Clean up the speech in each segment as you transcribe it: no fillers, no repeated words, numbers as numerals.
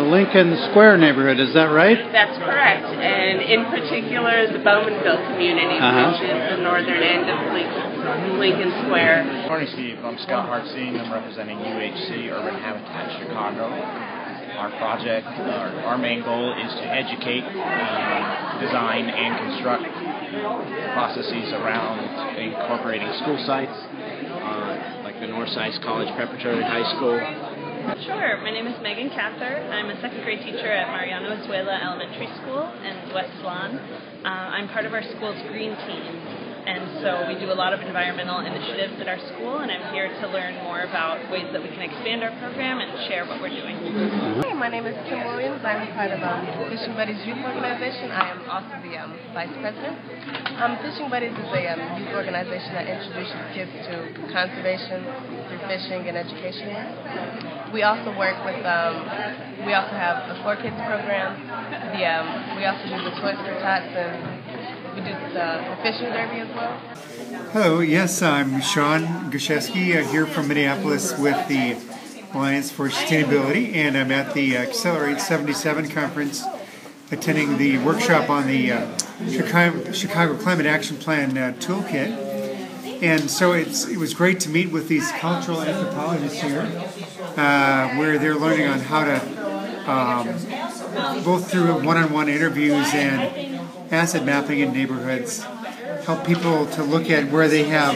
Lincoln Square neighborhood, is that right? That's correct, and in particular the Bowmanville community, which is the northern end of Lincoln Square. Good morning, Steve. I'm Scott Hartzine. I'm representing UHC Urban Habitat Chicago. Our project, our main goal is to educate, design, and construct processes around incorporating school sites, like the Northside College Preparatory High School. Sure. My name is Megan Cather. I'm a second grade teacher at Mariano Azuela Elementary School in West Lawn. I'm part of our school's green team, and so we do a lot of environmental initiatives at our school, and I'm here to learn more about ways that we can expand our program and share what we're doing. Hey, my name is Kim Williams. I'm part of Fishing Buddies Youth Organization. I am also the Vice President. Fishing Buddies is a youth organization that introduces kids to conservation through fishing and education. We also work with, we also have the 4 Kids program. We also do the Toys for Tots, and we do the fishing derby as well. Hello, yes, I'm Sean Guszewski here from Minneapolis with the Alliance for Sustainability, and I'm at the Accelerate 77 conference attending the workshop on the Chicago Climate Action Plan Toolkit. And so it was great to meet with these cultural anthropologists here, where they're learning on how to, both through one-on-one interviews and asset mapping in neighborhoods, help people to look at where they have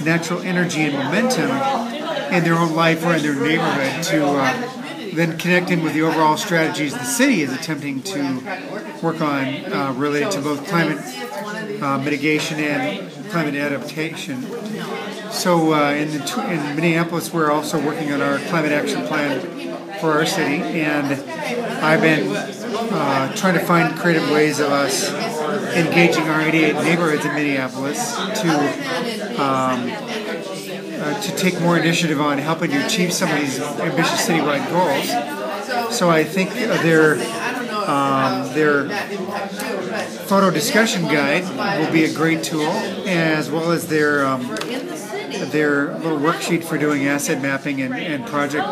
natural energy and momentum in their own life or in their neighborhood to then connect in with the overall strategies the city is attempting to work on related to both climate mitigation and climate adaptation. So in Minneapolis, we're also working on our climate action plan for our city, and I've been trying to find creative ways of us engaging our 88 neighborhoods in Minneapolis to take more initiative on helping to achieve some of these ambitious citywide goals. So I think their photo discussion guide will be a great tool, as well as their little worksheet for doing asset mapping and project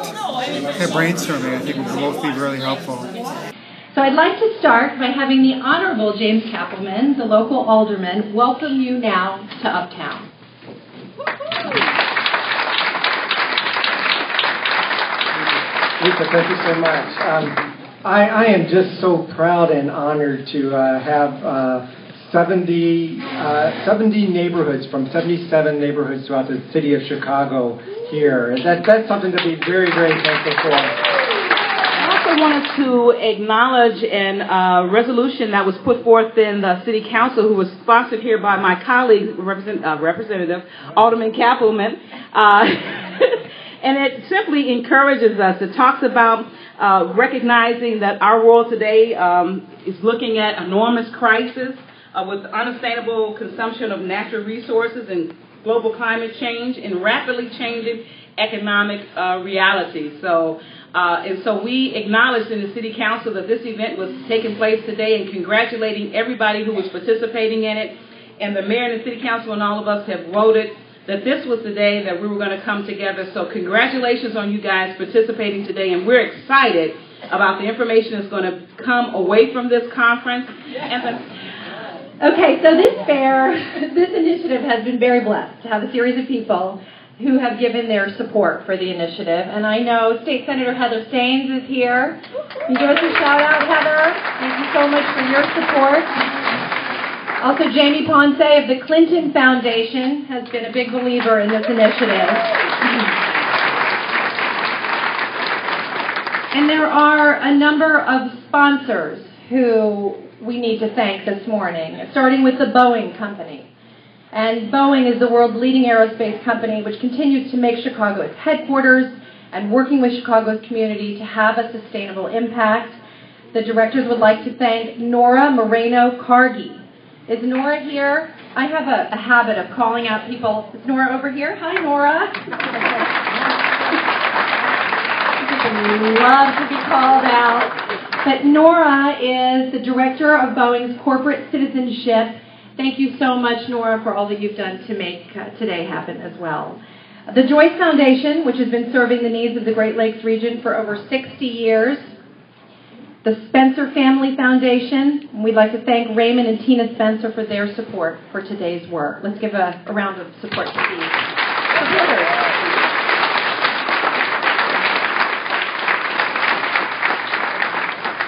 brainstorming. I think will both be really helpful. So I'd like to start by having the Honorable James Kappelman, the local alderman, welcome you now to Uptown. Lisa, thank you so much. I am just so proud and honored to have 70 neighborhoods from 77 neighborhoods throughout the city of Chicago here. That's something to be very, very thankful for. I also wanted to acknowledge a resolution that was put forth in the City Council, who was sponsored here by my colleague, Representative Alderman Kappelman. And it simply encourages us. It talks about recognizing that our world today is looking at enormous crisis with unsustainable consumption of natural resources and global climate change and rapidly changing economic realities. So we acknowledged in the City Council that this event was taking place today, and congratulating everybody who was participating in it. And the mayor and the City Council and all of us have voted that this was the day that we were going to come together. So congratulations on you guys participating today, and we're excited about the information that's going to come away from this conference. Okay, so this initiative has been very blessed to have a series of people who have given their support for the initiative. And I know State Senator Heather Staines is here. Can you give us a shout out, Heather? Thank you so much for your support. Also, Jamie Ponce of the Clinton Foundation has been a big believer in this initiative. And there are a number of sponsors who we need to thank this morning, starting with the Boeing Company. And Boeing is the world's leading aerospace company, which continues to make Chicago its headquarters and working with Chicago's community to have a sustainable impact. The directors would like to thank Nora Moreno-Cargi. Is Nora here? I have a habit of calling out people. Is Nora over here? Hi, Nora. Love to be called out. But Nora is the director of Boeing's corporate citizenship. Thank you so much, Nora, for all that you've done to make today happen as well. The Joyce Foundation, which has been serving the needs of the Great Lakes region for over 60 years. the Spencer Family Foundation. And we'd like to thank Raymond and Tina Spencer for their support for today's work. Let's give a round of support to these supporters.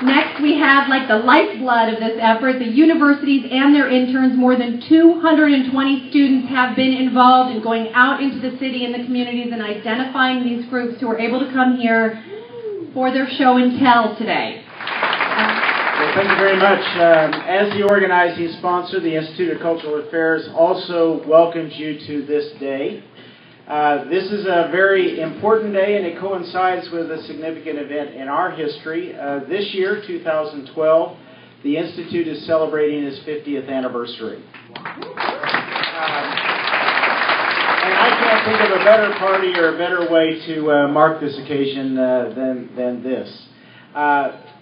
Next, we have, like the lifeblood of this effort, the universities and their interns. More than 220 students have been involved in going out into the city and the communities and identifying these groups who are able to come here for their show and tell today. Well, thank you very much. As the organizing sponsor, the Institute of Cultural Affairs also welcomes you to this day. This is a very important day, and it coincides with a significant event in our history. This year, 2012, the Institute is celebrating its 50th anniversary. And I can't think of a better party or a better way to mark this occasion than this.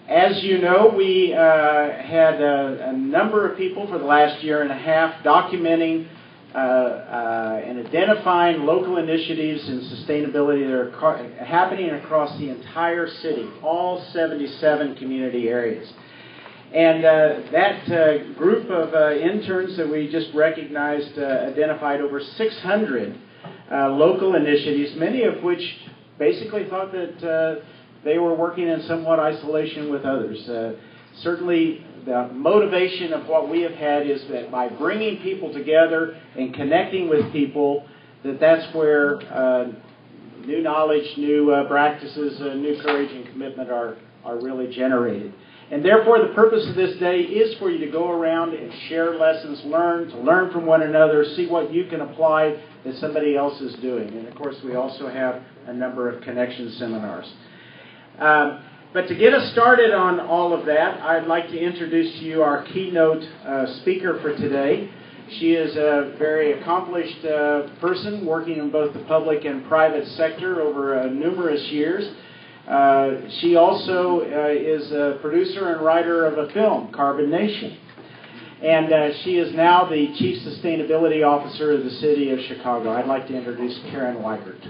As you know, we had a number of people for the last year and a half documenting and identifying local initiatives in sustainability that are happening across the entire city, all 77 community areas. And that group of interns that we just recognized identified over 600 local initiatives, many of which basically thought that they were working in somewhat isolation with others. Certainly, the motivation of what we have had is that by bringing people together and connecting with people, that's where new knowledge, new practices, new courage and commitment are really generated. And therefore, the purpose of this day is for you to go around and share lessons learned, to learn from one another, see what you can apply that somebody else is doing. And of course, we also have a number of connection seminars. But to get us started on all of that, I'd like to introduce to you our keynote speaker for today. She is a very accomplished person working in both the public and private sector over numerous years. She also is a producer and writer of a film, Carbon Nation. And she is now the Chief Sustainability Officer of the City of Chicago. I'd like to introduce Karen Weigert.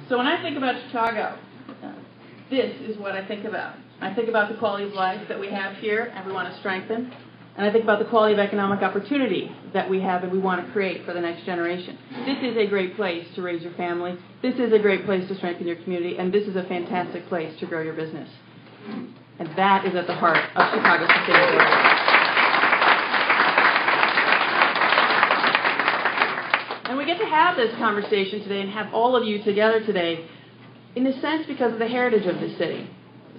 So when I think about Chicago, this is what I think about. I think about the quality of life that we have here and we want to strengthen. And I think about the quality of economic opportunity that we have and we want to create for the next generation. This is a great place to raise your family. This is a great place to strengthen your community. And this is a fantastic place to grow your business. And that is at the heart of Chicago sustainability. And we get to have this conversation today and have all of you together today, in a sense, because of the heritage of this city.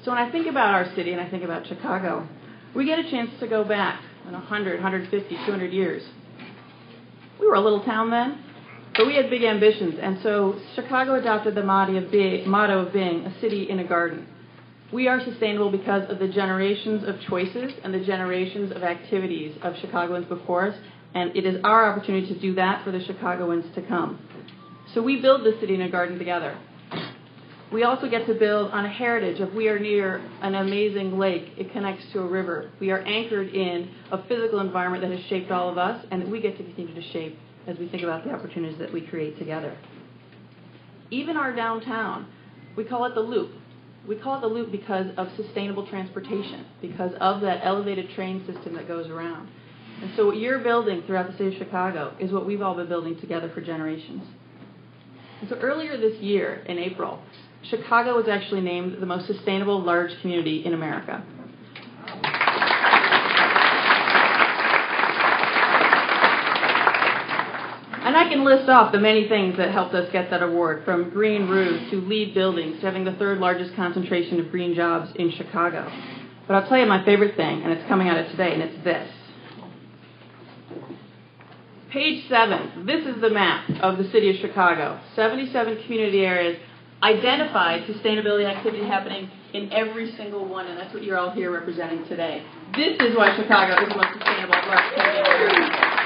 So when I think about our city and I think about Chicago, we get a chance to go back 100, 150, 200 years. We were a little town then, but we had big ambitions. And so Chicago adopted the motto of being a city in a garden. We are sustainable because of the generations of choices and the generations of activities of Chicagoans before us. And it is our opportunity to do that for the Chicagoans to come. So we build the city in a garden together. We also get to build on a heritage of we are near an amazing lake. It connects to a river. We are anchored in a physical environment that has shaped all of us and that we get to continue to shape as we think about the opportunities that we create together. Even our downtown, we call it the Loop. We call it the Loop because of sustainable transportation, because of that elevated train system that goes around. And so what you're building throughout the city of Chicago is what we've all been building together for generations. And so earlier this year, in April, Chicago was actually named the most sustainable large community in America. And I can list off the many things that helped us get that award, from green roofs to LEED buildings to having the third largest concentration of green jobs in Chicago. But I'll tell you my favorite thing, and it's coming out of today, and it's this. Page 7, this is the map of the city of Chicago. 77 community areas, identified sustainability activity happening in every single one, and that's what you're all here representing today. This is why Chicago is the most sustainable large community in America.